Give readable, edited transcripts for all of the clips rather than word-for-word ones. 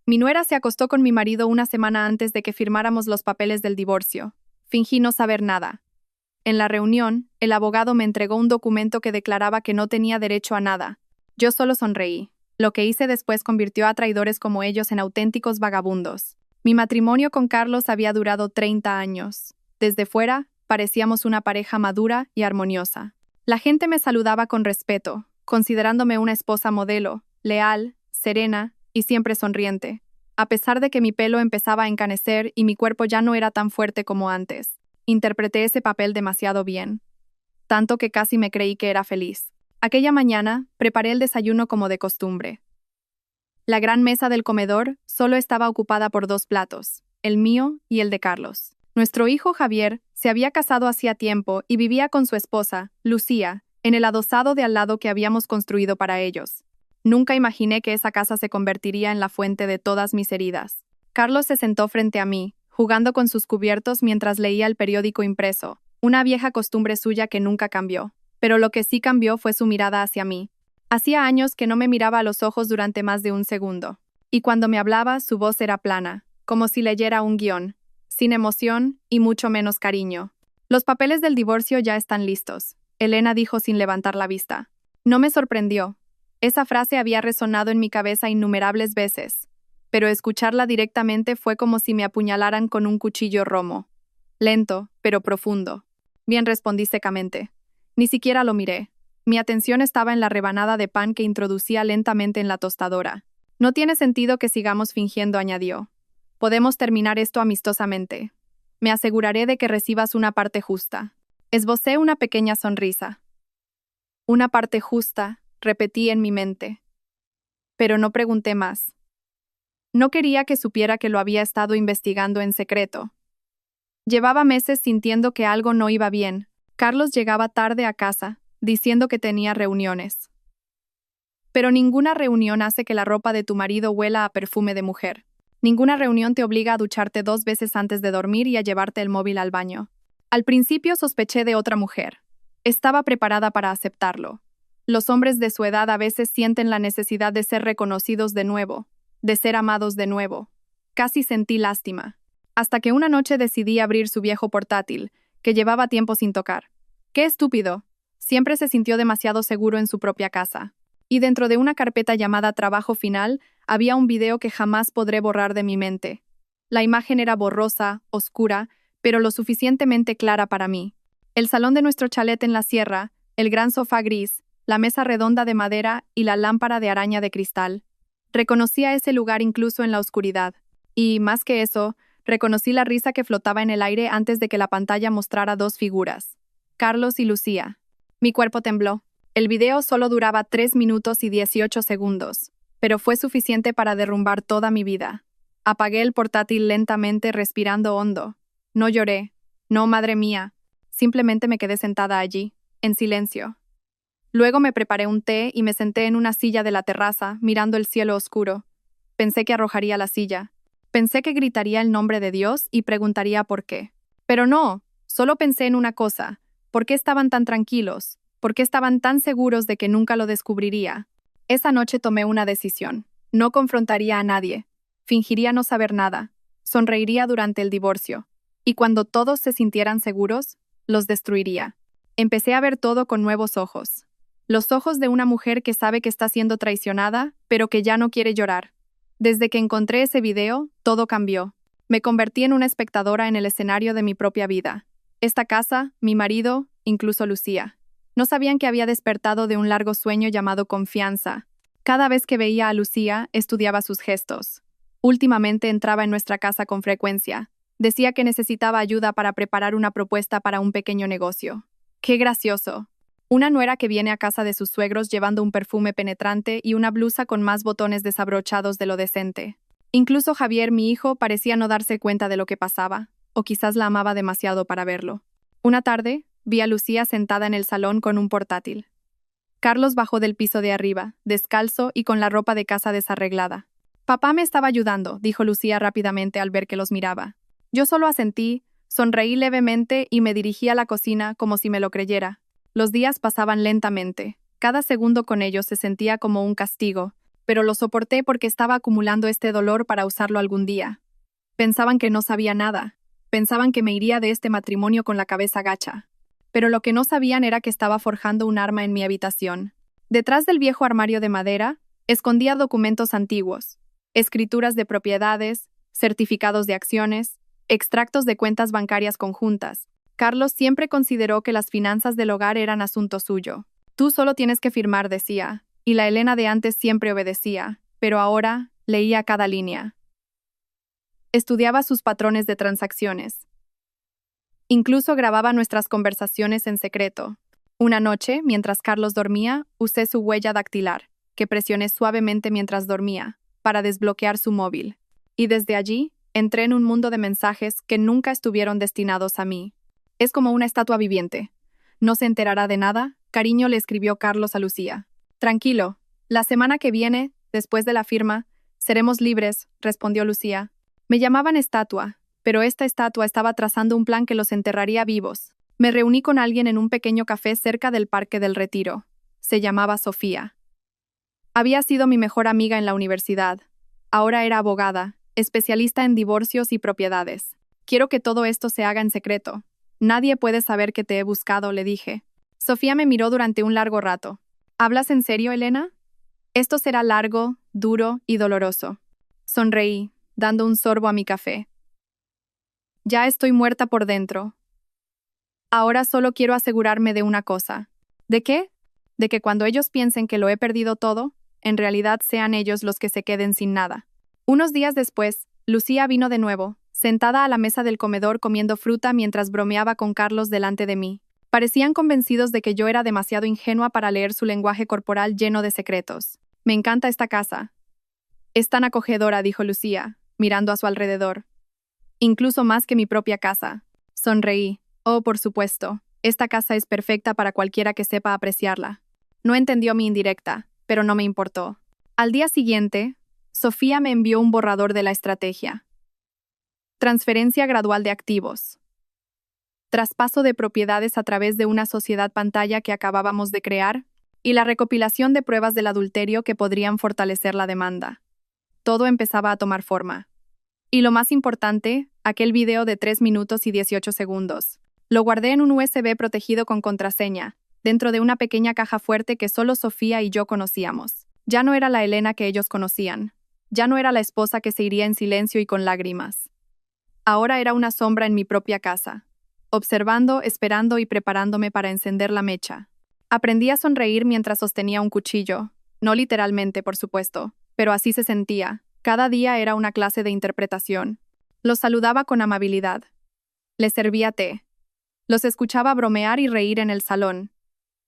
Mi nuera se acostó con mi marido una semana antes de que firmáramos los papeles del divorcio. Fingí no saber nada. En la reunión, el abogado me entregó un documento que declaraba que no tenía derecho a nada. Yo solo sonreí. Lo que hice después convirtió a traidores como ellos en auténticos vagabundos. Mi matrimonio con Carlos había durado 30 años. Desde fuera, parecíamos una pareja madura y armoniosa. La gente me saludaba con respeto, considerándome una esposa modelo, leal, serena y siempre sonriente, a pesar de que mi pelo empezaba a encanecer y mi cuerpo ya no era tan fuerte como antes. Interpreté ese papel demasiado bien, tanto que casi me creí que era feliz. Aquella mañana, preparé el desayuno como de costumbre. La gran mesa del comedor solo estaba ocupada por 2 platos, el mío y el de Carlos. Nuestro hijo Javier se había casado hacía tiempo y vivía con su esposa, Lucía, en el adosado de al lado que habíamos construido para ellos. Nunca imaginé que esa casa se convertiría en la fuente de todas mis heridas. Carlos se sentó frente a mí, jugando con sus cubiertos mientras leía el periódico impreso, una vieja costumbre suya que nunca cambió. Pero lo que sí cambió fue su mirada hacia mí. Hacía años que no me miraba a los ojos durante más de un segundo. Y cuando me hablaba, su voz era plana, como si leyera un guión, sin emoción y mucho menos cariño. Los papeles del divorcio ya están listos, Elena dijo sin levantar la vista. No me sorprendió. Esa frase había resonado en mi cabeza innumerables veces, pero escucharla directamente fue como si me apuñalaran con un cuchillo romo. Lento, pero profundo. Bien, respondí secamente. Ni siquiera lo miré. Mi atención estaba en la rebanada de pan que introducía lentamente en la tostadora. No tiene sentido que sigamos fingiendo, añadió. Podemos terminar esto amistosamente. Me aseguraré de que recibas una parte justa. Esbocé una pequeña sonrisa. Una parte justa, repetí en mi mente. Pero no pregunté más. No quería que supiera que lo había estado investigando en secreto. Llevaba meses sintiendo que algo no iba bien. Carlos llegaba tarde a casa, diciendo que tenía reuniones. Pero ninguna reunión hace que la ropa de tu marido huela a perfume de mujer. Ninguna reunión te obliga a ducharte 2 veces antes de dormir y a llevarte el móvil al baño. Al principio sospeché de otra mujer. Estaba preparada para aceptarlo. Los hombres de su edad a veces sienten la necesidad de ser reconocidos de nuevo, de ser amados de nuevo. Casi sentí lástima. Hasta que una noche decidí abrir su viejo portátil, que llevaba tiempo sin tocar. ¡Qué estúpido! Siempre se sintió demasiado seguro en su propia casa. Y dentro de una carpeta llamada Trabajo Final, había un video que jamás podré borrar de mi mente. La imagen era borrosa, oscura, pero lo suficientemente clara para mí. El salón de nuestro chalet en la sierra, el gran sofá gris, la mesa redonda de madera y la lámpara de araña de cristal. Reconocía ese lugar incluso en la oscuridad. Y, más que eso, reconocí la risa que flotaba en el aire antes de que la pantalla mostrara 2 figuras. Carlos y Lucía. Mi cuerpo tembló. El video solo duraba 3 minutos y 18 segundos, pero fue suficiente para derrumbar toda mi vida. Apagué el portátil lentamente, respirando hondo. No lloré. No, madre mía. Simplemente me quedé sentada allí, en silencio. Luego me preparé un té y me senté en una silla de la terraza, mirando el cielo oscuro. Pensé que arrojaría la silla. Pensé que gritaría el nombre de Dios y preguntaría por qué. Pero no, solo pensé en una cosa. ¿Por qué estaban tan tranquilos? ¿Por qué estaban tan seguros de que nunca lo descubriría? Esa noche tomé una decisión. No confrontaría a nadie. Fingiría no saber nada. Sonreiría durante el divorcio. Y cuando todos se sintieran seguros, los destruiría. Empecé a ver todo con nuevos ojos. Los ojos de una mujer que sabe que está siendo traicionada, pero que ya no quiere llorar. Desde que encontré ese video, todo cambió. Me convertí en una espectadora en el escenario de mi propia vida. Esta casa, mi marido, incluso Lucía. No sabían que había despertado de un largo sueño llamado confianza. Cada vez que veía a Lucía, estudiaba sus gestos. Últimamente entraba en nuestra casa con frecuencia. Decía que necesitaba ayuda para preparar una propuesta para un pequeño negocio. ¡Qué gracioso! Una nuera que viene a casa de sus suegros llevando un perfume penetrante y una blusa con más botones desabrochados de lo decente. Incluso Javier, mi hijo, parecía no darse cuenta de lo que pasaba, o quizás la amaba demasiado para verlo. Una tarde, vi a Lucía sentada en el salón con un portátil. Carlos bajó del piso de arriba, descalzo y con la ropa de casa desarreglada. Papá me estaba ayudando, dijo Lucía rápidamente al ver que los miraba. Yo solo asentí, sonreí levemente y me dirigí a la cocina como si me lo creyera. Los días pasaban lentamente. Cada segundo con ellos se sentía como un castigo, pero lo soporté porque estaba acumulando este dolor para usarlo algún día. Pensaban que no sabía nada. Pensaban que me iría de este matrimonio con la cabeza gacha. Pero lo que no sabían era que estaba forjando un arma en mi habitación. Detrás del viejo armario de madera, escondía documentos antiguos, escrituras de propiedades, certificados de acciones, extractos de cuentas bancarias conjuntas. Carlos siempre consideró que las finanzas del hogar eran asunto suyo. Tú solo tienes que firmar, decía, y la Elena de antes siempre obedecía, pero ahora leía cada línea. Estudiaba sus patrones de transacciones. Incluso grababa nuestras conversaciones en secreto. Una noche, mientras Carlos dormía, usé su huella dactilar, que presioné suavemente mientras dormía, para desbloquear su móvil. Y desde allí, entré en un mundo de mensajes que nunca estuvieron destinados a mí. Es como una estatua viviente. No se enterará de nada, cariño, le escribió Carlos a Lucía. Tranquilo, la semana que viene, después de la firma, seremos libres, respondió Lucía. Me llamaban estatua, pero esta estatua estaba trazando un plan que los enterraría vivos. Me reuní con alguien en un pequeño café cerca del Parque del Retiro. Se llamaba Sofía. Había sido mi mejor amiga en la universidad. Ahora era abogada, especialista en divorcios y propiedades. Quiero que todo esto se haga en secreto. Nadie puede saber que te he buscado, le dije. Sofía me miró durante un largo rato. ¿Hablas en serio, Elena? Esto será largo, duro y doloroso. Sonreí, dando un sorbo a mi café. Ya estoy muerta por dentro. Ahora solo quiero asegurarme de una cosa. ¿De qué? De que cuando ellos piensen que lo he perdido todo, en realidad sean ellos los que se queden sin nada. Unos días después, Lucía vino de nuevo, sentada a la mesa del comedor comiendo fruta mientras bromeaba con Carlos delante de mí. Parecían convencidos de que yo era demasiado ingenua para leer su lenguaje corporal lleno de secretos. Me encanta esta casa. Es tan acogedora, dijo Lucía, mirando a su alrededor. Incluso más que mi propia casa. Sonreí. Oh, por supuesto. Esta casa es perfecta para cualquiera que sepa apreciarla. No entendió mi indirecta, pero no me importó. Al día siguiente, Sofía me envió un borrador de la estrategia. Transferencia gradual de activos. Traspaso de propiedades a través de una sociedad pantalla que acabábamos de crear, y la recopilación de pruebas del adulterio que podrían fortalecer la demanda. Todo empezaba a tomar forma. Y lo más importante, aquel video de 3 minutos y 18 segundos. Lo guardé en un USB protegido con contraseña, dentro de una pequeña caja fuerte que solo Sofía y yo conocíamos. Ya no era la Elena que ellos conocían. Ya no era la esposa que se iría en silencio y con lágrimas. Ahora era una sombra en mi propia casa, observando, esperando y preparándome para encender la mecha. Aprendí a sonreír mientras sostenía un cuchillo, no literalmente, por supuesto, pero así se sentía. Cada día era una clase de interpretación. Los saludaba con amabilidad. Les servía té. Los escuchaba bromear y reír en el salón.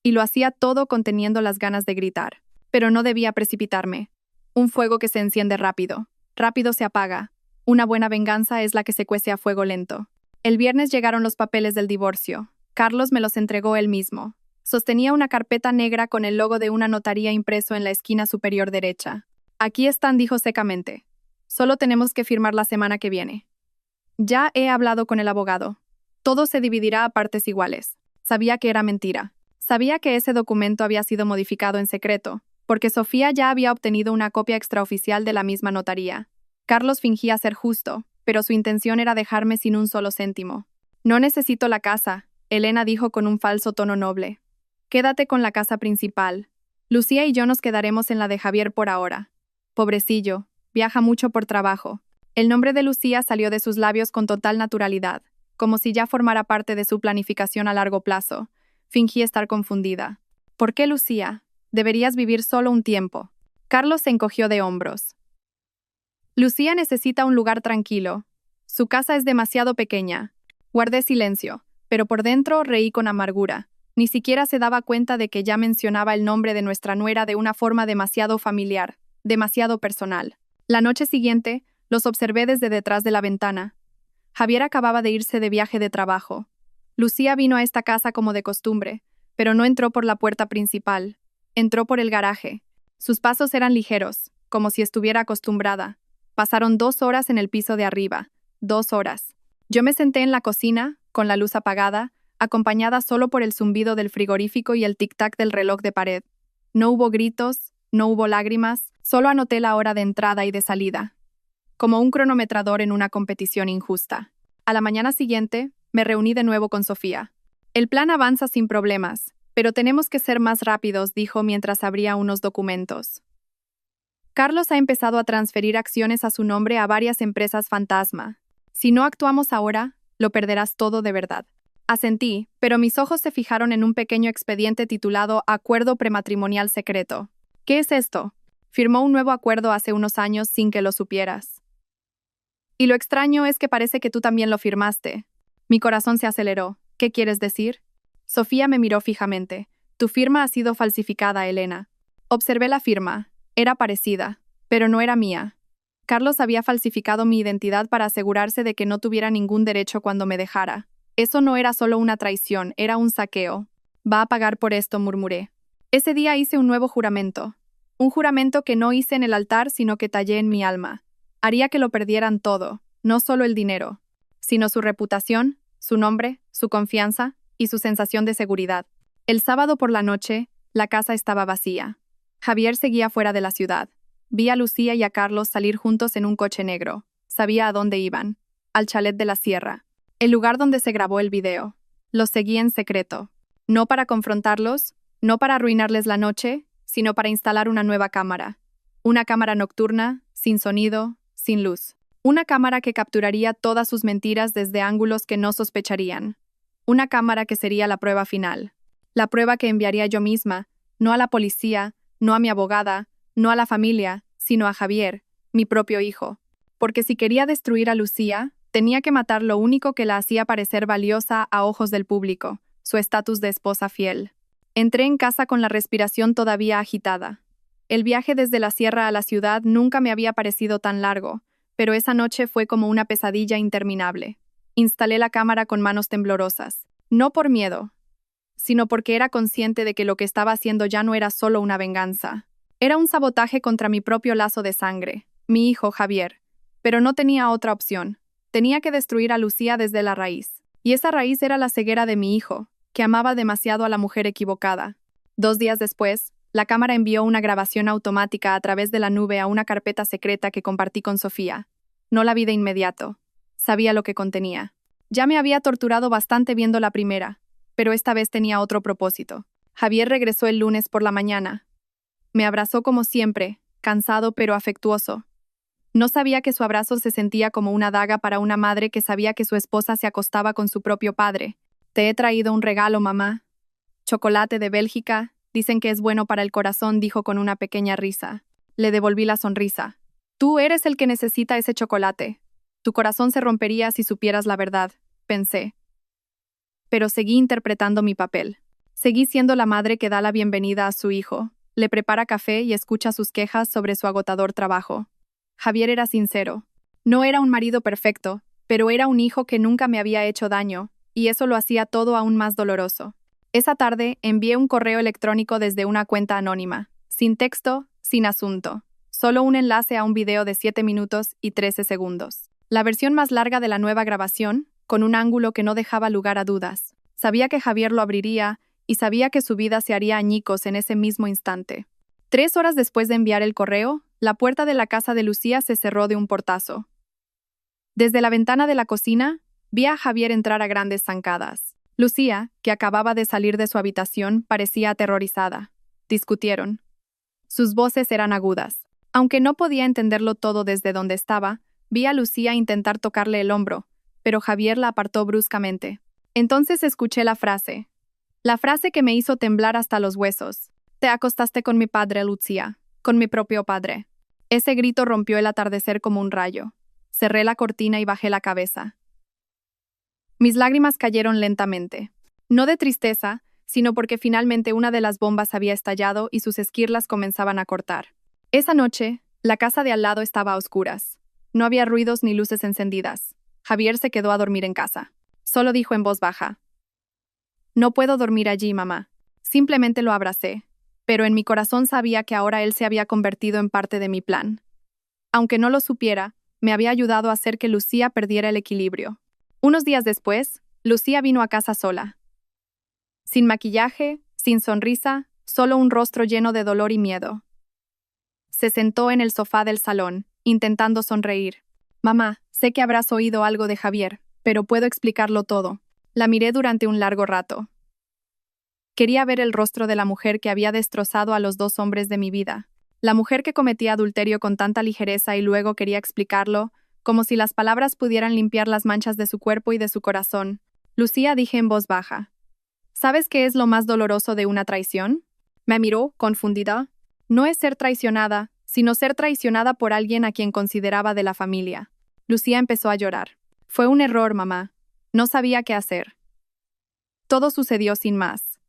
Y lo hacía todo conteniendo las ganas de gritar. Pero no debía precipitarme. Un fuego que se enciende rápido. Rápido se apaga. Una buena venganza es la que se cuece a fuego lento. El viernes llegaron los papeles del divorcio. Carlos me los entregó él mismo. Sostenía una carpeta negra con el logo de una notaría impreso en la esquina superior derecha. Aquí están, dijo secamente. Solo tenemos que firmar la semana que viene. Ya he hablado con el abogado. Todo se dividirá a partes iguales. Sabía que era mentira. Sabía que ese documento había sido modificado en secreto, porque Sofía ya había obtenido una copia extraoficial de la misma notaría. Carlos fingía ser justo, pero su intención era dejarme sin un solo céntimo. No necesito la casa, Elena dijo con un falso tono noble. Quédate con la casa principal. Lucía y yo nos quedaremos en la de Javier por ahora. Pobrecillo, viaja mucho por trabajo. El nombre de Lucía salió de sus labios con total naturalidad, como si ya formara parte de su planificación a largo plazo. Fingí estar confundida. ¿Por qué, Lucía? Deberías vivir solo un tiempo. Carlos se encogió de hombros. Lucía necesita un lugar tranquilo. Su casa es demasiado pequeña. Guardé silencio, pero por dentro reí con amargura. Ni siquiera se daba cuenta de que ya mencionaba el nombre de nuestra nuera de una forma demasiado familiar, demasiado personal. La noche siguiente, los observé desde detrás de la ventana. Javier acababa de irse de viaje de trabajo. Lucía vino a esta casa como de costumbre, pero no entró por la puerta principal. Entró por el garaje. Sus pasos eran ligeros, como si estuviera acostumbrada. Pasaron 2 horas en el piso de arriba. 2 horas. Yo me senté en la cocina, con la luz apagada, acompañada solo por el zumbido del frigorífico y el tic-tac del reloj de pared. No hubo gritos, No hubo lágrimas, solo anoté la hora de entrada y de salida, como un cronometrador en una competición injusta. A la mañana siguiente, me reuní de nuevo con Sofía. El plan avanza sin problemas, pero tenemos que ser más rápidos, dijo mientras abría unos documentos. Carlos ha empezado a transferir acciones a su nombre a varias empresas fantasma. Si no actuamos ahora, lo perderás todo de verdad. Asentí, pero mis ojos se fijaron en un pequeño expediente titulado Acuerdo Prematrimonial Secreto. ¿Qué es esto? Firmó un nuevo acuerdo hace unos años sin que lo supieras. Y lo extraño es que parece que tú también lo firmaste. Mi corazón se aceleró. ¿Qué quieres decir? Sofía me miró fijamente. Tu firma ha sido falsificada, Elena. Observé la firma. Era parecida, pero no era mía. Carlos había falsificado mi identidad para asegurarse de que no tuviera ningún derecho cuando me dejara. Eso no era solo una traición, era un saqueo. Va a pagar por esto, murmuré. Ese día hice un nuevo juramento. Un juramento que no hice en el altar, sino que tallé en mi alma. Haría que lo perdieran todo, no solo el dinero, sino su reputación, su nombre, su confianza y su sensación de seguridad. El sábado por la noche, la casa estaba vacía. Javier seguía fuera de la ciudad. Vi a Lucía y a Carlos salir juntos en un coche negro. Sabía a dónde iban. Al chalet de la sierra. El lugar donde se grabó el video. Los seguí en secreto. No para confrontarlos, no para arruinarles la noche, sino para instalar una nueva cámara. Una cámara nocturna, sin sonido, sin luz. Una cámara que capturaría todas sus mentiras desde ángulos que no sospecharían. Una cámara que sería la prueba final. La prueba que enviaría yo misma, no a la policía, no a mi abogada, no a la familia, sino a Javier, mi propio hijo. Porque si quería destruir a Lucía, tenía que matar lo único que la hacía parecer valiosa a ojos del público, su estatus de esposa fiel. Entré en casa con la respiración todavía agitada. El viaje desde la sierra a la ciudad nunca me había parecido tan largo, pero esa noche fue como una pesadilla interminable. Instalé la cámara con manos temblorosas, no por miedo, sino porque era consciente de que lo que estaba haciendo ya no era solo una venganza. Era un sabotaje contra mi propio lazo de sangre, mi hijo Javier. Pero no tenía otra opción. Tenía que destruir a Lucía desde la raíz. Y esa raíz era la ceguera de mi hijo, que amaba demasiado a la mujer equivocada. 2 días después, la cámara envió una grabación automática a través de la nube a una carpeta secreta que compartí con Sofía. No la vi de inmediato. Sabía lo que contenía. Ya me había torturado bastante viendo la primera, pero esta vez tenía otro propósito. Javier regresó el lunes por la mañana. Me abrazó como siempre, cansado pero afectuoso. No sabía que su abrazo se sentía como una daga para una madre que sabía que su esposa se acostaba con su propio padre. Te he traído un regalo, mamá. Chocolate de Bélgica, dicen que es bueno para el corazón, dijo con una pequeña risa. Le devolví la sonrisa. Tú eres el que necesita ese chocolate. Tu corazón se rompería si supieras la verdad, pensé. Pero seguí interpretando mi papel. Seguí siendo la madre que da la bienvenida a su hijo, le prepara café y escucha sus quejas sobre su agotador trabajo. Javier era sincero. No era un marido perfecto, pero era un hijo que nunca me había hecho daño, y eso lo hacía todo aún más doloroso. Esa tarde envié un correo electrónico desde una cuenta anónima, sin texto, sin asunto. Solo un enlace a un video de 7 minutos y 13 segundos. La versión más larga de la nueva grabación, con un ángulo que no dejaba lugar a dudas. Sabía que Javier lo abriría y sabía que su vida se haría añicos en ese mismo instante. 3 horas después de enviar el correo, la puerta de la casa de Lucía se cerró de un portazo. Desde la ventana de la cocina, vi a Javier entrar a grandes zancadas. Lucía, que acababa de salir de su habitación, parecía aterrorizada. Discutieron. Sus voces eran agudas. Aunque no podía entenderlo todo desde donde estaba, vi a Lucía intentar tocarle el hombro, pero Javier la apartó bruscamente. Entonces escuché la frase que me hizo temblar hasta los huesos. Te acostaste con mi padre, Lucía, con mi propio padre. Ese grito rompió el atardecer como un rayo. Cerré la cortina y bajé la cabeza. Mis lágrimas cayeron lentamente. No de tristeza, sino porque finalmente una de las bombas había estallado y sus esquirlas comenzaban a cortar. Esa noche, la casa de al lado estaba a oscuras. No había ruidos ni luces encendidas. Javier se quedó a dormir en casa. Solo dijo en voz baja: «No puedo dormir allí, mamá». Simplemente lo abracé, pero en mi corazón sabía que ahora él se había convertido en parte de mi plan. Aunque no lo supiera, me había ayudado a hacer que Lucía perdiera el equilibrio. Unos días después, Lucía vino a casa sola. Sin maquillaje, sin sonrisa, solo un rostro lleno de dolor y miedo. Se sentó en el sofá del salón, intentando sonreír. Mamá, sé que habrás oído algo de Javier, pero puedo explicarlo todo. La miré durante un largo rato. Quería ver el rostro de la mujer que había destrozado a los dos hombres de mi vida. La mujer que cometía adulterio con tanta ligereza y luego quería explicarlo, como si las palabras pudieran limpiar las manchas de su cuerpo y de su corazón. Lucía, dije en voz baja. ¿Sabes qué es lo más doloroso de una traición? Me miró, confundida. No es ser traicionada, sino ser traicionada por alguien a quien consideraba de la familia. Lucía empezó a llorar. Fue un error, mamá. No sabía qué hacer. Todo sucedió sin más.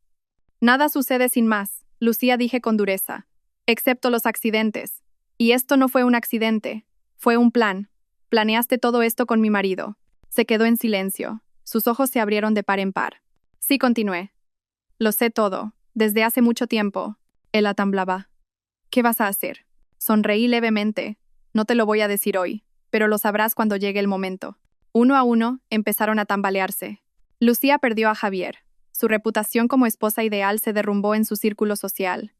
Nada sucede sin más, Lucía, dije con dureza. Excepto los accidentes. Y esto no fue un accidente. Fue un plan. Planeaste todo esto con mi marido. Se quedó en silencio. Sus ojos se abrieron de par en par. Sí, continué. Lo sé todo. Desde hace mucho tiempo. Él atamblaba. ¿Qué vas a hacer? Sonreí levemente. No te lo voy a decir hoy, pero lo sabrás cuando llegue el momento. Uno a uno, empezaron a tambalearse. Lucía perdió a Javier. Su reputación como esposa ideal se derrumbó en su círculo social.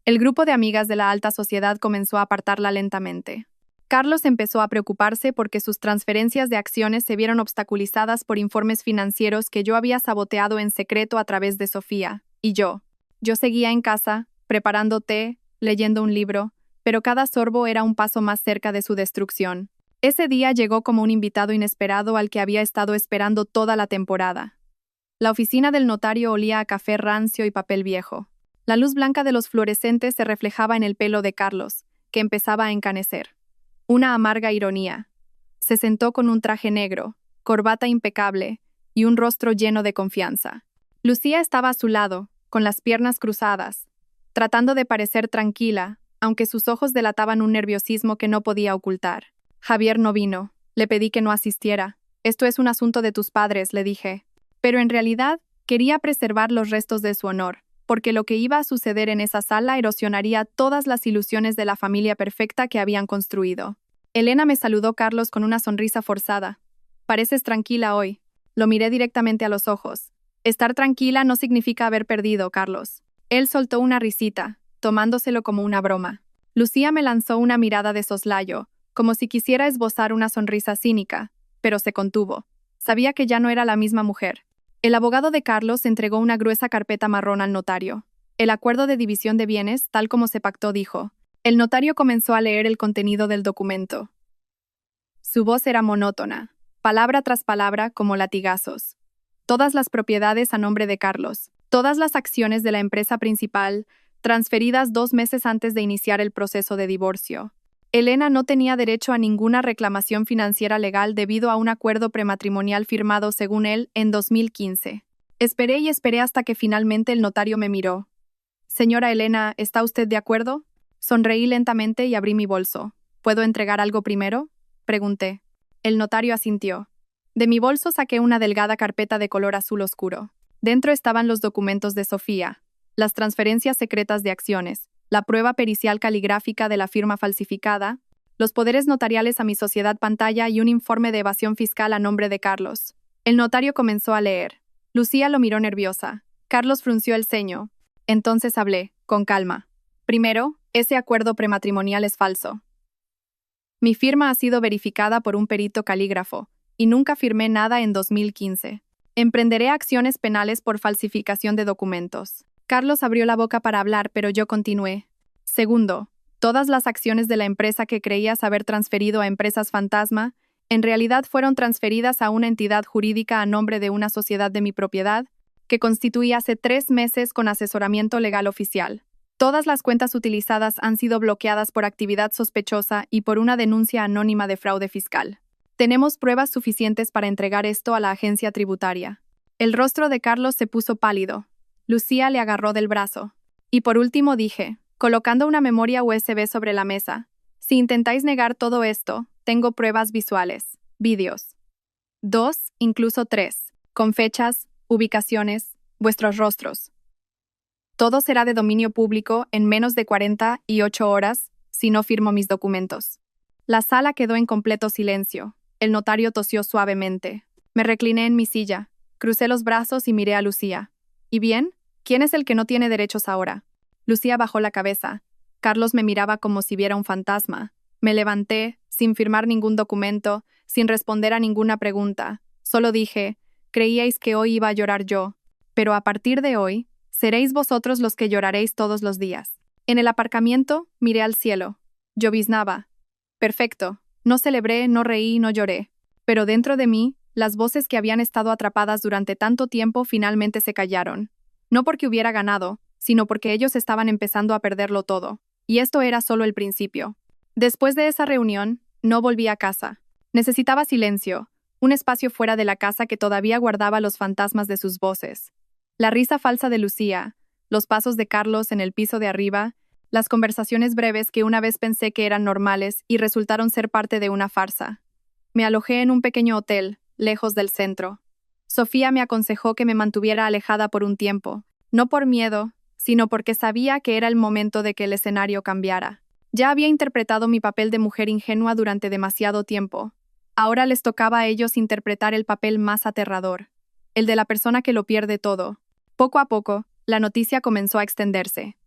El grupo de amigas de la alta sociedad comenzó a apartarla lentamente. Carlos empezó a preocuparse porque sus transferencias de acciones se vieron obstaculizadas por informes financieros que yo había saboteado en secreto a través de Sofía, y yo. Yo seguía en casa, preparando té, leyendo un libro, pero cada sorbo era un paso más cerca de su destrucción. Ese día llegó como un invitado inesperado al que había estado esperando toda la temporada. La oficina del notario olía a café rancio y papel viejo. La luz blanca de los fluorescentes se reflejaba en el pelo de Carlos, que empezaba a encanecer. Una amarga ironía. Se sentó con un traje negro, corbata impecable y un rostro lleno de confianza. Lucía estaba a su lado, con las piernas cruzadas, tratando de parecer tranquila, aunque sus ojos delataban un nerviosismo que no podía ocultar. Javier no vino. Le pedí que no asistiera. Esto es un asunto de tus padres, le dije. Pero en realidad, quería preservar los restos de su honor, porque lo que iba a suceder en esa sala erosionaría todas las ilusiones de la familia perfecta que habían construido. Elena, me saludó Carlos con una sonrisa forzada. Pareces tranquila hoy. Lo miré directamente a los ojos. Estar tranquila no significa haber perdido, Carlos. Él soltó una risita, tomándoselo como una broma. Lucía me lanzó una mirada de soslayo, como si quisiera esbozar una sonrisa cínica, pero se contuvo. Sabía que ya no era la misma mujer. El abogado de Carlos entregó una gruesa carpeta marrón al notario. El acuerdo de división de bienes, tal como se pactó, dijo. El notario comenzó a leer el contenido del documento. Su voz era monótona, palabra tras palabra como latigazos. Todas las propiedades a nombre de Carlos, todas las acciones de la empresa principal, transferidas 2 meses antes de iniciar el proceso de divorcio. Elena no tenía derecho a ninguna reclamación financiera legal debido a un acuerdo prematrimonial firmado, según él, en 2015. Esperé y esperé hasta que finalmente el notario me miró. Señora Elena, ¿está usted de acuerdo? Sonreí lentamente y abrí mi bolso. ¿Puedo entregar algo primero? Pregunté. El notario asintió. De mi bolso saqué una delgada carpeta de color azul oscuro. Dentro estaban los documentos de Sofía, las transferencias secretas de acciones, la prueba pericial caligráfica de la firma falsificada, los poderes notariales a mi sociedad pantalla y un informe de evasión fiscal a nombre de Carlos. El notario comenzó a leer. Lucía lo miró nerviosa. Carlos frunció el ceño. Entonces hablé, con calma. Primero, ese acuerdo prematrimonial es falso. Mi firma ha sido verificada por un perito calígrafo, y nunca firmé nada en 2015. Emprenderé acciones penales por falsificación de documentos. Carlos abrió la boca para hablar, pero yo continué. Segundo, todas las acciones de la empresa que creías haber transferido a empresas fantasma, en realidad fueron transferidas a una entidad jurídica a nombre de una sociedad de mi propiedad, que constituí hace 3 meses con asesoramiento legal oficial. Todas las cuentas utilizadas han sido bloqueadas por actividad sospechosa y por una denuncia anónima de fraude fiscal. Tenemos pruebas suficientes para entregar esto a la agencia tributaria. El rostro de Carlos se puso pálido. Lucía le agarró del brazo. Y por último dije, colocando una memoria USB sobre la mesa, si intentáis negar todo esto, tengo pruebas visuales, vídeos. 2, incluso 3, con fechas, ubicaciones, vuestros rostros. Todo será de dominio público en menos de 48 horas si no firmo mis documentos. La sala quedó en completo silencio. El notario tosió suavemente. Me recliné en mi silla, crucé los brazos y miré a Lucía. ¿Y bien? ¿Quién es el que no tiene derechos ahora? Lucía bajó la cabeza. Carlos me miraba como si viera un fantasma. Me levanté, sin firmar ningún documento, sin responder a ninguna pregunta. Solo dije, creíais que hoy iba a llorar yo, pero a partir de hoy, seréis vosotros los que lloraréis todos los días. En el aparcamiento, miré al cielo. Lloviznaba. Perfecto. No celebré, no reí, no lloré. Pero dentro de mí, las voces que habían estado atrapadas durante tanto tiempo finalmente se callaron. No porque hubiera ganado, sino porque ellos estaban empezando a perderlo todo. Y esto era solo el principio. Después de esa reunión, no volví a casa. Necesitaba silencio, un espacio fuera de la casa que todavía guardaba los fantasmas de sus voces. La risa falsa de Lucía, los pasos de Carlos en el piso de arriba, las conversaciones breves que una vez pensé que eran normales y resultaron ser parte de una farsa. Me alojé en un pequeño hotel, lejos del centro. Sofía me aconsejó que me mantuviera alejada por un tiempo, no por miedo, sino porque sabía que era el momento de que el escenario cambiara. Ya había interpretado mi papel de mujer ingenua durante demasiado tiempo. Ahora les tocaba a ellos interpretar el papel más aterrador, el de la persona que lo pierde todo. Poco a poco, la noticia comenzó a extenderse.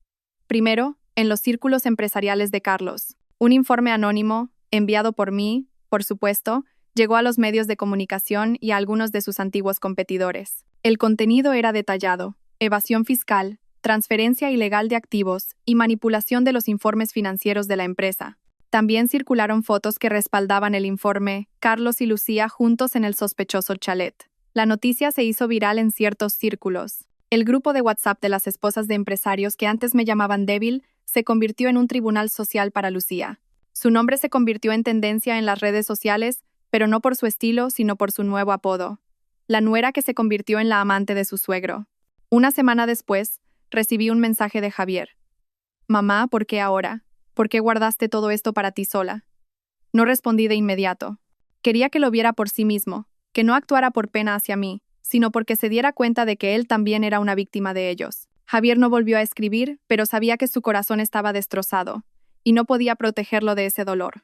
Primero, en los círculos empresariales de Carlos. Un informe anónimo, enviado por mí, por supuesto, llegó a los medios de comunicación y a algunos de sus antiguos competidores. El contenido era detallado: evasión fiscal, transferencia ilegal de activos y manipulación de los informes financieros de la empresa. También circularon fotos que respaldaban el informe, Carlos y Lucía juntos en el sospechoso chalet. La noticia se hizo viral en ciertos círculos. El grupo de WhatsApp de las esposas de empresarios que antes me llamaban débil se convirtió en un tribunal social para Lucía. Su nombre se convirtió en tendencia en las redes sociales, pero no por su estilo, sino por su nuevo apodo: la nuera que se convirtió en la amante de su suegro. Una semana después, recibí un mensaje de Javier. Mamá, ¿por qué ahora? ¿Por qué guardaste todo esto para ti sola? No respondí de inmediato. Quería que lo viera por sí mismo, que no actuara por pena hacia mí, sino porque se diera cuenta de que él también era una víctima de ellos. Javier no volvió a escribir, pero sabía que su corazón estaba destrozado, y no podía protegerlo de ese dolor.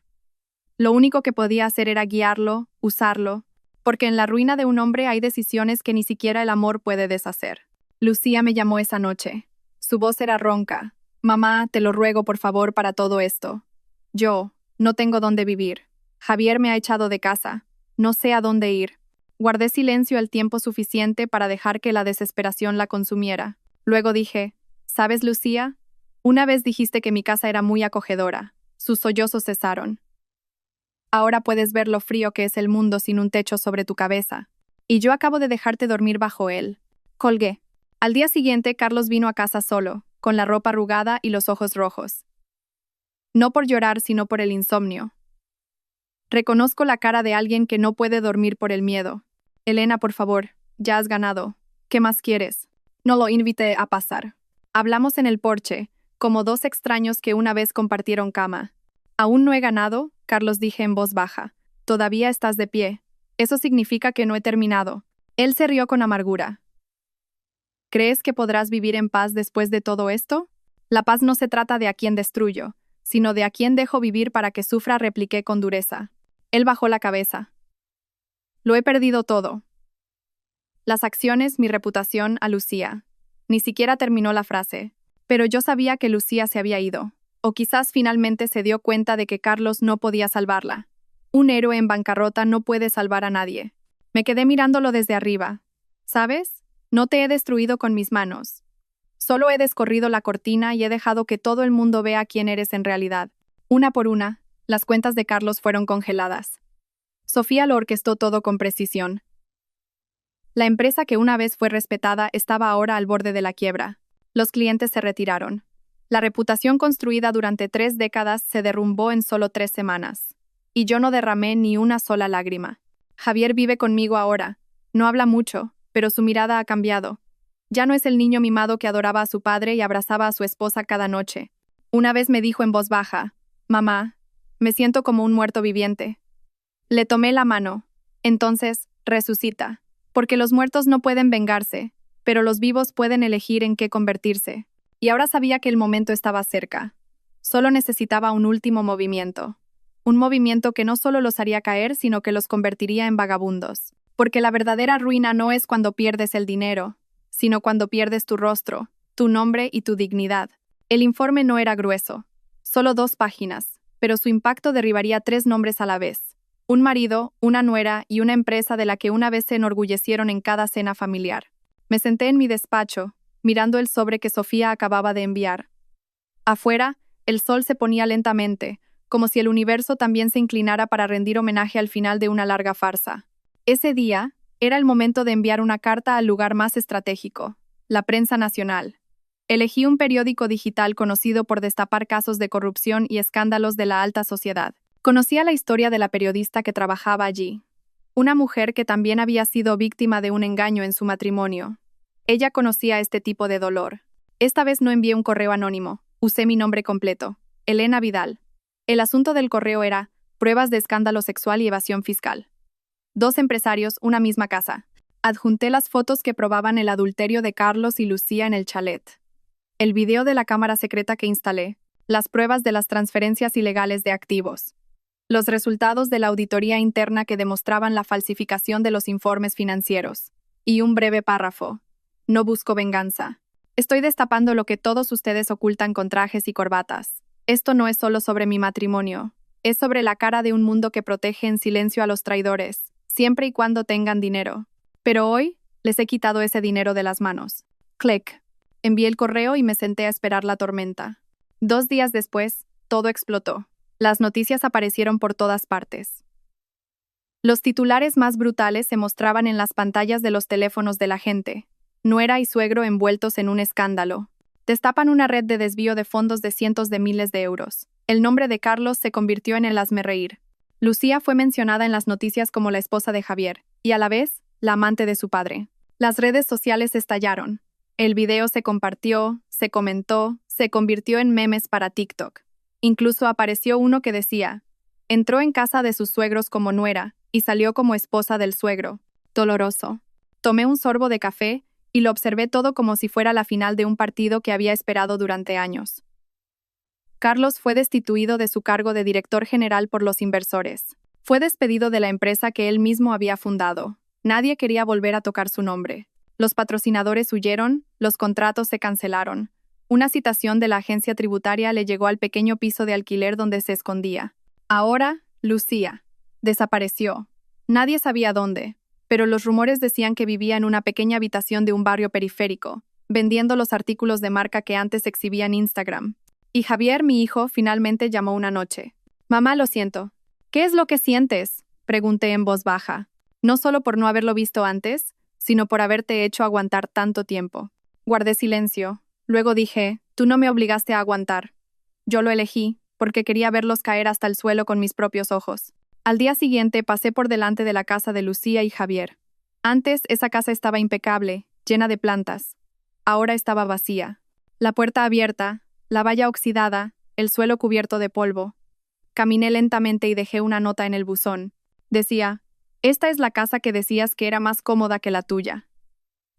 Lo único que podía hacer era guiarlo, usarlo, porque en la ruina de un hombre hay decisiones que ni siquiera el amor puede deshacer. Lucía me llamó esa noche. Su voz era ronca. Mamá, te lo ruego por favor para todo esto. Yo, no tengo dónde vivir. Javier me ha echado de casa. No sé a dónde ir. Guardé silencio el tiempo suficiente para dejar que la desesperación la consumiera. Luego dije, ¿sabes, Lucía? Una vez dijiste que mi casa era muy acogedora. Sus sollozos cesaron. Ahora puedes ver lo frío que es el mundo sin un techo sobre tu cabeza. Y yo acabo de dejarte dormir bajo él. Colgué. Al día siguiente, Carlos vino a casa solo, con la ropa arrugada y los ojos rojos. No por llorar, sino por el insomnio. Reconozco la cara de alguien que no puede dormir por el miedo. Elena, por favor, ya has ganado. ¿Qué más quieres? No lo invité a pasar. Hablamos en el porche, como dos extraños que una vez compartieron cama. Aún no he ganado, Carlos, dije en voz baja. Todavía estás de pie. Eso significa que no he terminado. Él se rió con amargura. ¿Crees que podrás vivir en paz después de todo esto? La paz no se trata de a quién destruyo, sino de a quién dejo vivir para que sufra, repliqué con dureza. Él bajó la cabeza. Lo he perdido todo. Las acciones, mi reputación, a Lucía. Ni siquiera terminó la frase. Pero yo sabía que Lucía se había ido. O quizás finalmente se dio cuenta de que Carlos no podía salvarla. Un héroe en bancarrota no puede salvar a nadie. Me quedé mirándolo desde arriba. ¿Sabes? No te he destruido con mis manos. Solo he descorrido la cortina y he dejado que todo el mundo vea quién eres en realidad. Una por una, las cuentas de Carlos fueron congeladas. Sofía lo orquestó todo con precisión. La empresa que una vez fue respetada estaba ahora al borde de la quiebra. Los clientes se retiraron. La reputación construida durante 3 décadas se derrumbó en solo 3 semanas. Y yo no derramé ni una sola lágrima. Javier vive conmigo ahora. No habla mucho, pero su mirada ha cambiado. Ya no es el niño mimado que adoraba a su padre y abrazaba a su esposa cada noche. Una vez me dijo en voz baja, «Mamá, me siento como un muerto viviente». Le tomé la mano. Entonces, resucita. Porque los muertos no pueden vengarse, pero los vivos pueden elegir en qué convertirse. Y ahora sabía que el momento estaba cerca. Solo necesitaba un último movimiento. Un movimiento que no solo los haría caer, sino que los convertiría en vagabundos. Porque la verdadera ruina no es cuando pierdes el dinero, sino cuando pierdes tu rostro, tu nombre y tu dignidad. El informe no era grueso, Solo 2 páginas, pero su impacto derribaría 3 nombres a la vez. Un marido, una nuera y una empresa de la que una vez se enorgullecieron en cada cena familiar. Me senté en mi despacho, mirando el sobre que Sofía acababa de enviar. Afuera, el sol se ponía lentamente, como si el universo también se inclinara para rendir homenaje al final de una larga farsa. Ese día, era el momento de enviar una carta al lugar más estratégico, la prensa nacional. Elegí un periódico digital conocido por destapar casos de corrupción y escándalos de la alta sociedad. Conocía la historia de la periodista que trabajaba allí, una mujer que también había sido víctima de un engaño en su matrimonio. Ella conocía este tipo de dolor. Esta vez no envié un correo anónimo, usé mi nombre completo, Elena Vidal. El asunto del correo era pruebas de escándalo sexual y evasión fiscal. 2 empresarios, una misma casa. Adjunté las fotos que probaban el adulterio de Carlos y Lucía en el chalet. El video de la cámara secreta que instalé, las pruebas de las transferencias ilegales de activos. Los resultados de la auditoría interna que demostraban la falsificación de los informes financieros. Y un breve párrafo. No busco venganza. Estoy destapando lo que todos ustedes ocultan con trajes y corbatas. Esto no es solo sobre mi matrimonio. Es sobre la cara de un mundo que protege en silencio a los traidores, siempre y cuando tengan dinero. Pero hoy, les he quitado ese dinero de las manos. Clic. Envié el correo y me senté a esperar la tormenta. 2 días después, todo explotó. Las noticias aparecieron por todas partes. Los titulares más brutales se mostraban en las pantallas de los teléfonos de la gente. Nuera y suegro envueltos en un escándalo. Destapan una red de desvío de fondos de cientos de miles de euros. El nombre de Carlos se convirtió en el hazmerreír. Lucía fue mencionada en las noticias como la esposa de Javier, y a la vez, la amante de su padre. Las redes sociales estallaron. El video se compartió, se comentó, se convirtió en memes para TikTok. Incluso apareció uno que decía, entró en casa de sus suegros como nuera y salió como esposa del suegro. Doloroso. Tomé un sorbo de café y lo observé todo como si fuera la final de un partido que había esperado durante años. Carlos fue destituido de su cargo de director general por los inversores. Fue despedido de la empresa que él mismo había fundado. Nadie quería volver a tocar su nombre. Los patrocinadores huyeron, los contratos se cancelaron. Una citación de la agencia tributaria le llegó al pequeño piso de alquiler donde se escondía. Ahora, Lucía. Desapareció. Nadie sabía dónde, pero los rumores decían que vivía en una pequeña habitación de un barrio periférico, vendiendo los artículos de marca que antes exhibía en Instagram. Y Javier, mi hijo, finalmente llamó una noche. Mamá, lo siento. ¿Qué es lo que sientes?, pregunté en voz baja. No solo por no haberlo visto antes, sino por haberte hecho aguantar tanto tiempo. Guardé silencio. Luego dije, tú no me obligaste a aguantar. Yo lo elegí, porque quería verlos caer hasta el suelo con mis propios ojos. Al día siguiente pasé por delante de la casa de Lucía y Javier. Antes esa casa estaba impecable, llena de plantas. Ahora estaba vacía. La puerta abierta, la valla oxidada, el suelo cubierto de polvo. Caminé lentamente y dejé una nota en el buzón. Decía, esta es la casa que decías que era más cómoda que la tuya.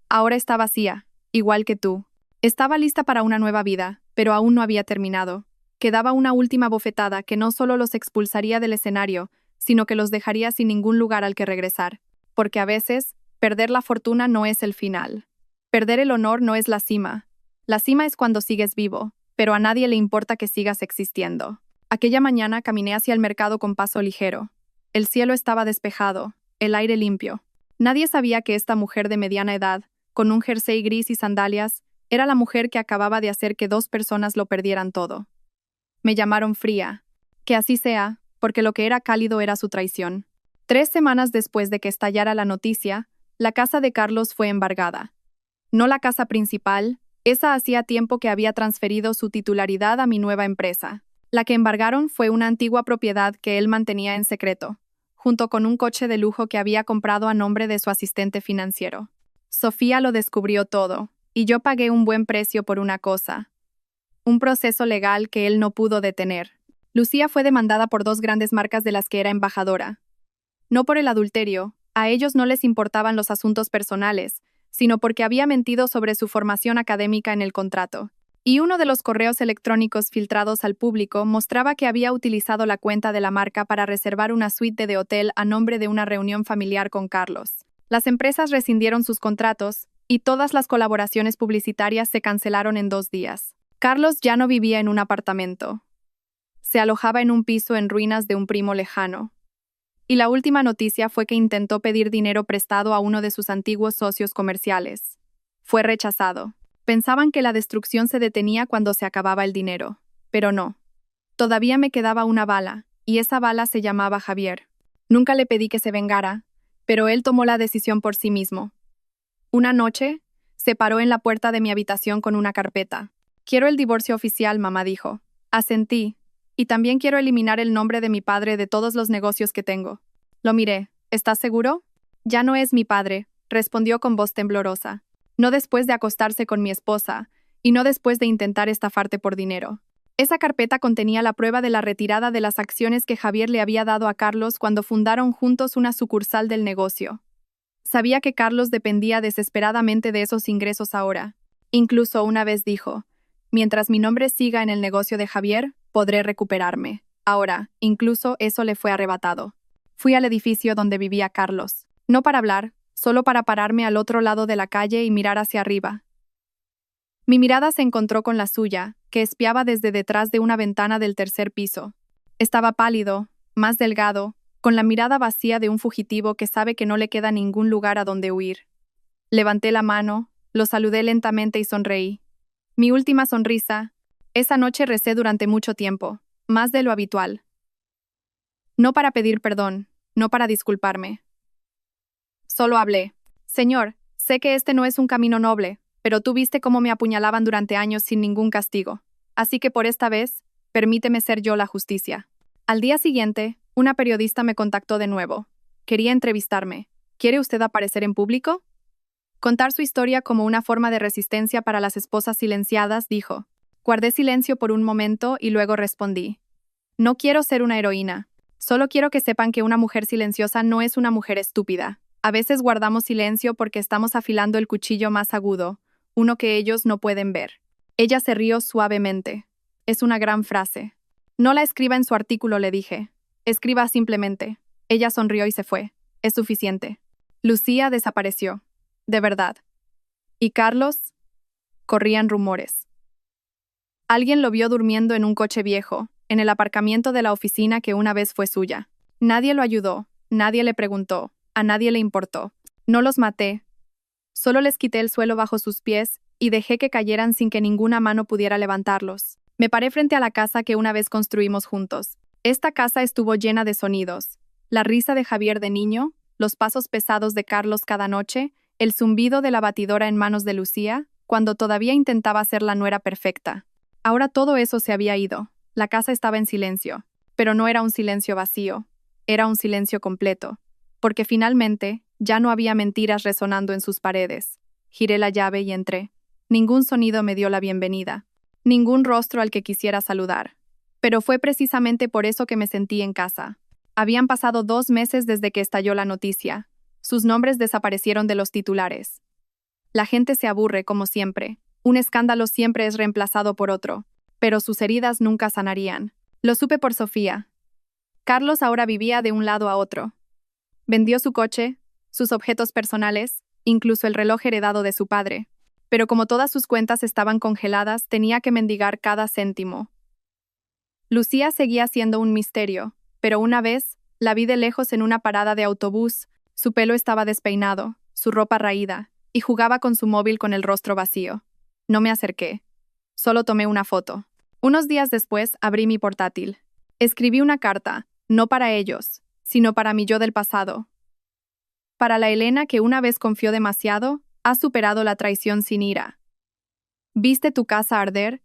Ahora está vacía, igual que tú. Estaba lista para una nueva vida, pero aún no había terminado. Quedaba una última bofetada que no solo los expulsaría del escenario, sino que los dejaría sin ningún lugar al que regresar. Porque a veces, perder la fortuna no es el final. Perder el honor no es la cima. La cima es cuando sigues vivo, pero a nadie le importa que sigas existiendo. Aquella mañana caminé hacia el mercado con paso ligero. El cielo estaba despejado, el aire limpio. Nadie sabía que esta mujer de mediana edad, con un jersey gris y sandalias, era la mujer que acababa de hacer que 2 personas lo perdieran todo. Me llamaron fría. Que así sea, porque lo que era cálido era su traición. 3 semanas después de que estallara la noticia, la casa de Carlos fue embargada. No la casa principal, esa hacía tiempo que había transferido su titularidad a mi nueva empresa. La que embargaron fue una antigua propiedad que él mantenía en secreto, junto con un coche de lujo que había comprado a nombre de su asistente financiero. Sofía lo descubrió todo, y yo pagué un buen precio por una cosa. Un proceso legal que él no pudo detener. Lucía fue demandada por 2 grandes marcas de las que era embajadora. No por el adulterio, a ellos no les importaban los asuntos personales, sino porque había mentido sobre su formación académica en el contrato. Y uno de los correos electrónicos filtrados al público mostraba que había utilizado la cuenta de la marca para reservar una suite de hotel a nombre de una reunión familiar con Carlos. Las empresas rescindieron sus contratos, y todas las colaboraciones publicitarias se cancelaron en 2 días. Carlos ya no vivía en un apartamento. Se alojaba en un piso en ruinas de un primo lejano. Y la última noticia fue que intentó pedir dinero prestado a uno de sus antiguos socios comerciales. Fue rechazado. Pensaban que la destrucción se detenía cuando se acababa el dinero. Pero no. Todavía me quedaba una bala, y esa bala se llamaba Javier. Nunca le pedí que se vengara, pero él tomó la decisión por sí mismo. Una noche, se paró en la puerta de mi habitación con una carpeta. «Quiero el divorcio oficial», mamá dijo. Asentí. «Y también quiero eliminar el nombre de mi padre de todos los negocios que tengo». Lo miré. «¿Estás seguro?» «Ya no es mi padre», respondió con voz temblorosa. «No después de acostarse con mi esposa, y no después de intentar estafarte por dinero». Esa carpeta contenía la prueba de la retirada de las acciones que Javier le había dado a Carlos cuando fundaron juntos una sucursal del negocio. Sabía que Carlos dependía desesperadamente de esos ingresos ahora. Incluso una vez dijo: «Mientras mi nombre siga en el negocio de Javier, podré recuperarme». Ahora, incluso eso le fue arrebatado. Fui al edificio donde vivía Carlos. No para hablar, solo para pararme al otro lado de la calle y mirar hacia arriba. Mi mirada se encontró con la suya, que espiaba desde detrás de una ventana del tercer piso. Estaba pálido, más delgado, con la mirada vacía de un fugitivo que sabe que no le queda ningún lugar a donde huir. Levanté la mano, lo saludé lentamente y sonreí. Mi última sonrisa. Esa noche recé durante mucho tiempo, más de lo habitual. No para pedir perdón, no para disculparme. Solo hablé. «Señor, sé que este no es un camino noble, pero tú viste cómo me apuñalaban durante años sin ningún castigo. Así que por esta vez, permíteme ser yo la justicia». Al día siguiente, una periodista me contactó de nuevo. Quería entrevistarme. «¿Quiere usted aparecer en público?». Contar su historia como una forma de resistencia para las esposas silenciadas, dijo. Guardé silencio por un momento y luego respondí. «No quiero ser una heroína. Solo quiero que sepan que una mujer silenciosa no es una mujer estúpida. A veces guardamos silencio porque estamos afilando el cuchillo más agudo, uno que ellos no pueden ver». Ella se rió suavemente. «Es una gran frase». «No la escriba en su artículo», le dije. «Escriba simplemente». Ella sonrió y se fue. «Es suficiente». Lucía desapareció. De verdad. ¿Y Carlos? Corrían rumores. Alguien lo vio durmiendo en un coche viejo, en el aparcamiento de la oficina que una vez fue suya. Nadie lo ayudó, nadie le preguntó, a nadie le importó. No los maté. Solo les quité el suelo bajo sus pies y dejé que cayeran sin que ninguna mano pudiera levantarlos. Me paré frente a la casa que una vez construimos juntos. Esta casa estuvo llena de sonidos. La risa de Javier de niño, los pasos pesados de Carlos cada noche, el zumbido de la batidora en manos de Lucía, cuando todavía intentaba ser la nuera perfecta. Ahora todo eso se había ido. La casa estaba en silencio. Pero no era un silencio vacío. Era un silencio completo. Porque finalmente, ya no había mentiras resonando en sus paredes. Giré la llave y entré. Ningún sonido me dio la bienvenida. Ningún rostro al que quisiera saludar. Pero fue precisamente por eso que me sentí en casa. Habían pasado 2 meses desde que estalló la noticia. Sus nombres desaparecieron de los titulares. La gente se aburre, como siempre. Un escándalo siempre es reemplazado por otro. Pero sus heridas nunca sanarían. Lo supe por Sofía. Carlos ahora vivía de un lado a otro. Vendió su coche, sus objetos personales, incluso el reloj heredado de su padre. Pero como todas sus cuentas estaban congeladas, tenía que mendigar cada céntimo. Lucía seguía siendo un misterio, pero una vez, la vi de lejos en una parada de autobús. Su pelo estaba despeinado, su ropa raída, y jugaba con su móvil con el rostro vacío. No me acerqué. Solo tomé una foto. Unos días después, abrí mi portátil. Escribí una carta, no para ellos, sino para mi yo del pasado. Para la Elena que una vez confió demasiado, has superado la traición sin ira. Viste tu casa arder,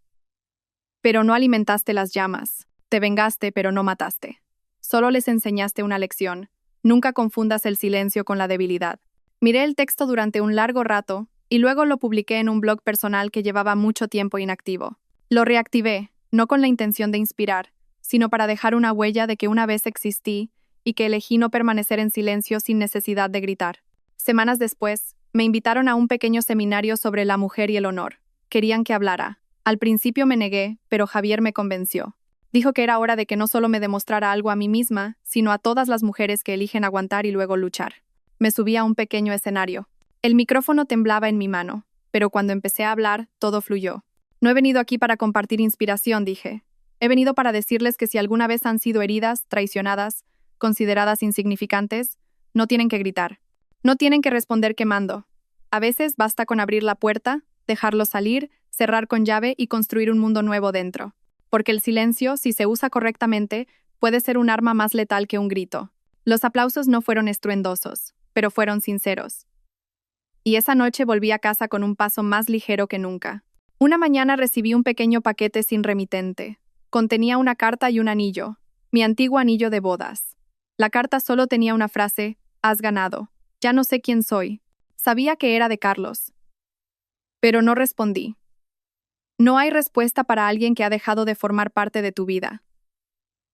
pero no alimentaste las llamas. Te vengaste, pero no mataste. Solo les enseñaste una lección. Nunca confundas el silencio con la debilidad. Miré el texto durante un largo rato, y luego lo publiqué en un blog personal que llevaba mucho tiempo inactivo. Lo reactivé, no con la intención de inspirar, sino para dejar una huella de que una vez existí y que elegí no permanecer en silencio sin necesidad de gritar. Semanas después, me invitaron a un pequeño seminario sobre la mujer y el honor. Querían que hablara. Al principio me negué, pero Javier me convenció. Dijo que era hora de que no solo me demostrara algo a mí misma, sino a todas las mujeres que eligen aguantar y luego luchar. Me subí a un pequeño escenario. El micrófono temblaba en mi mano, pero cuando empecé a hablar, todo fluyó. No he venido aquí para compartir inspiración, dije. He venido para decirles que si alguna vez han sido heridas, traicionadas, consideradas insignificantes, no tienen que gritar. No tienen que responder quemando. A veces basta con abrir la puerta, dejarlo salir, cerrar con llave y construir un mundo nuevo dentro. Porque el silencio, si se usa correctamente, puede ser un arma más letal que un grito. Los aplausos no fueron estruendosos, pero fueron sinceros. Y esa noche volví a casa con un paso más ligero que nunca. Una mañana recibí un pequeño paquete sin remitente. Contenía una carta y un anillo, mi antiguo anillo de bodas. La carta solo tenía una frase: has ganado. Ya no sé quién soy. Sabía que era de Carlos. Pero no respondí. No hay respuesta para alguien que ha dejado de formar parte de tu vida.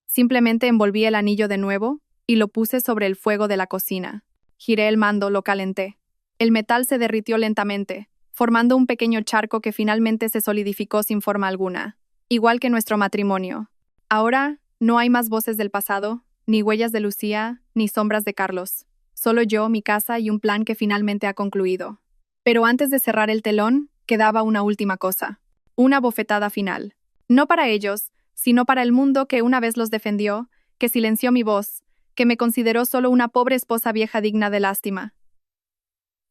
Simplemente envolví el anillo de nuevo y lo puse sobre el fuego de la cocina. Giré el mando, lo calenté. El metal se derritió lentamente, formando un pequeño charco que finalmente se solidificó sin forma alguna, igual que nuestro matrimonio. Ahora, no hay más voces del pasado, ni huellas de Lucía, ni sombras de Carlos. Solo yo, mi casa y un plan que finalmente ha concluido. Pero antes de cerrar el telón, quedaba una última cosa. Una bofetada final. No para ellos, sino para el mundo que una vez los defendió, que silenció mi voz, que me consideró solo una pobre esposa vieja digna de lástima.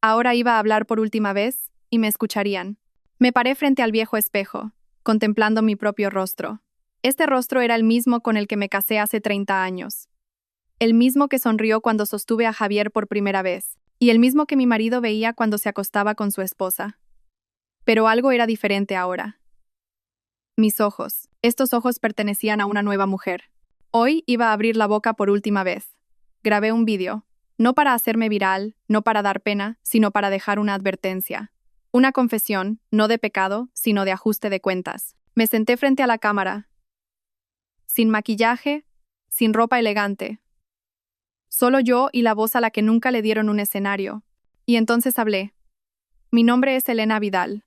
Ahora iba a hablar por última vez, y me escucharían. Me paré frente al viejo espejo, contemplando mi propio rostro. Este rostro era el mismo con el que me casé hace 30 años. El mismo que sonrió cuando sostuve a Javier por primera vez, y el mismo que mi marido veía cuando se acostaba con su esposa. Pero algo era diferente ahora. Mis ojos. Estos ojos pertenecían a una nueva mujer. Hoy iba a abrir la boca por última vez. Grabé un vídeo. No para hacerme viral, no para dar pena, sino para dejar una advertencia. Una confesión, no de pecado, sino de ajuste de cuentas. Me senté frente a la cámara. Sin maquillaje, sin ropa elegante. Solo yo y la voz a la que nunca le dieron un escenario. Y entonces hablé. Mi nombre es Elena Vidal.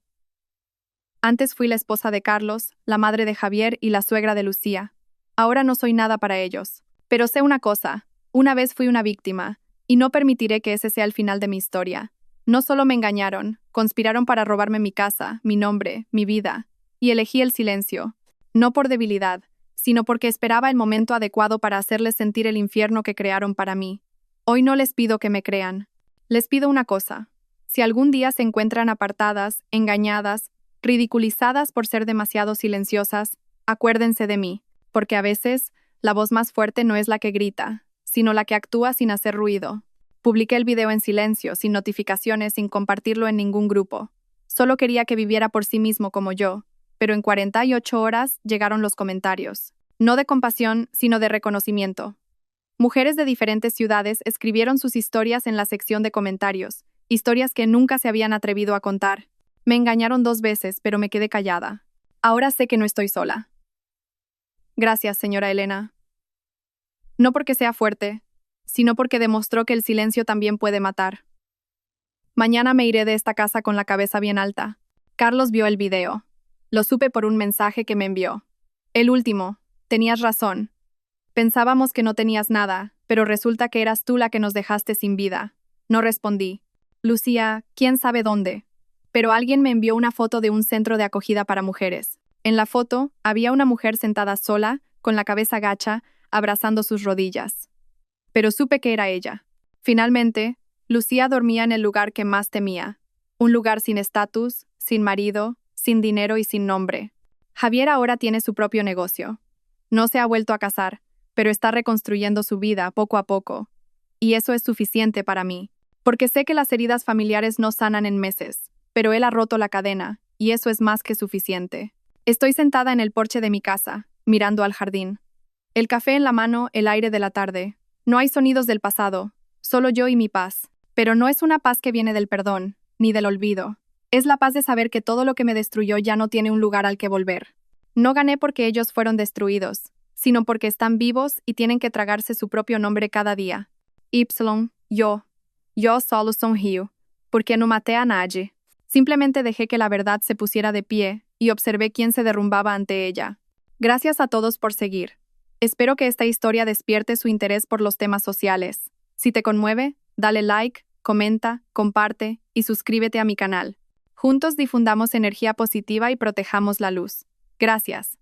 Antes fui la esposa de Carlos, la madre de Javier y la suegra de Lucía. Ahora no soy nada para ellos. Pero sé una cosa, una vez fui una víctima, y no permitiré que ese sea el final de mi historia. No solo me engañaron, conspiraron para robarme mi casa, mi nombre, mi vida, y elegí el silencio. No por debilidad, sino porque esperaba el momento adecuado para hacerles sentir el infierno que crearon para mí. Hoy no les pido que me crean. Les pido una cosa. Si algún día se encuentran apartadas, engañadas, ridiculizadas por ser demasiado silenciosas, acuérdense de mí, porque a veces la voz más fuerte no es la que grita, sino la que actúa sin hacer ruido. Publiqué el video en silencio, sin notificaciones, sin compartirlo en ningún grupo. Solo quería que viviera por sí mismo como yo, pero en 48 horas llegaron los comentarios. No de compasión, sino de reconocimiento. Mujeres de diferentes ciudades escribieron sus historias en la sección de comentarios, historias que nunca se habían atrevido a contar. Me engañaron 2 veces, pero me quedé callada. Ahora sé que no estoy sola. Gracias, señora Elena. No porque sea fuerte, sino porque demostró que el silencio también puede matar. Mañana me iré de esta casa con la cabeza bien alta. Carlos vio el video. Lo supe por un mensaje que me envió. El último. Tenías razón. Pensábamos que no tenías nada, pero resulta que eras tú la que nos dejaste sin vida. No respondí. Lucía, quién sabe dónde. Pero alguien me envió una foto de un centro de acogida para mujeres. En la foto, había una mujer sentada sola, con la cabeza gacha, abrazando sus rodillas. Pero supe que era ella. Finalmente, Lucía dormía en el lugar que más temía. Un lugar sin estatus, sin marido, sin dinero y sin nombre. Javier ahora tiene su propio negocio. No se ha vuelto a casar, pero está reconstruyendo su vida poco a poco. Y eso es suficiente para mí. Porque sé que las heridas familiares no sanan en meses, pero él ha roto la cadena, y eso es más que suficiente. Estoy sentada en el porche de mi casa, mirando al jardín. El café en la mano, el aire de la tarde. No hay sonidos del pasado, solo yo y mi paz. Pero no es una paz que viene del perdón, ni del olvido. Es la paz de saber que todo lo que me destruyó ya no tiene un lugar al que volver. No gané porque ellos fueron destruidos, sino porque están vivos y tienen que tragarse su propio nombre cada día. Yo solo sonrío, porque no maté a nadie. Simplemente dejé que la verdad se pusiera de pie y observé quién se derrumbaba ante ella. Gracias a todos por seguir. Espero que esta historia despierte su interés por los temas sociales. Si te conmueve, dale like, comenta, comparte y suscríbete a mi canal. Juntos difundamos energía positiva y protejamos la luz. Gracias.